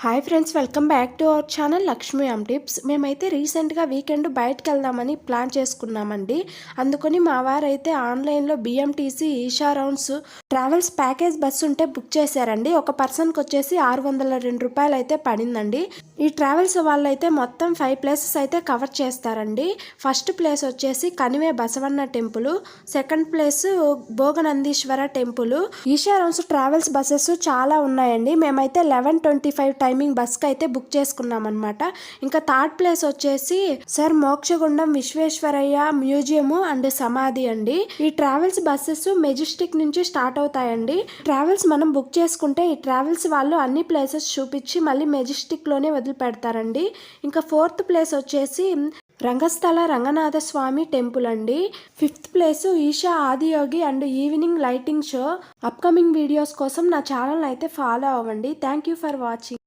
Hi friends, welcome back to our channel Lakshmi Aam tips. మేమైతే రీసెంట్గా weekend బయటకు వెళ్దామని ప్లాన్ చేసుకున్నామండి. అందుకని మా వారైతే ఆన్లైన్లో BMTC Isha rounds travels package bus ఉంటే బుక్ చేశారండి. ఒక పర్సన్కి వచ్చేసి ₹602 అయితే పడిందండి. ఈ ట్రావెల్స్ వాళ్ళైతే మొత్తం 5 ప్లేసెస్ అయితే కవర్ చేస్తారండి. ఫస్ట్ ప్లేస్ వచ్చేసి Kanive Basavanna temple, second place Bhoganandishwara temple. Isha rounds travels buses చాలా ఉన్నాయండి. మేమైతే 11:25 టైమింగ్ బస్కి అయితే బుక్ చేసుకున్నాం అనమాట. ఇంకా థర్డ్ ప్లేస్ వచ్చేసి sir Mokshagundam Visvesvaraya museum and సమాధి అండి. ఈ ట్రావెల్స్ బస్సెస్ మెజెస్టిక్ నుంచి స్టార్ట్ అవుతాయండి. ట్రావెల్స్ మనం బుక్ చేసుకుంటే ఈ ట్రావెల్స్ వాళ్ళు అన్ని ప్లేసెస్ చూపించి మళ్ళీ మెజెస్టిక్ లోనే వదిలిపెడతారండి. ఇంకా ఫోర్త్ ప్లేస్ వచ్చేసి రంగస్థల రంగనాథ స్వామి టెంపుల్ అండి. Fifth place Isha Adiyogi and evening lighting show. Upcoming videos కోసం నా ఛానల్ అయితే ఫాలో అవ్వండి. Thank you for watching.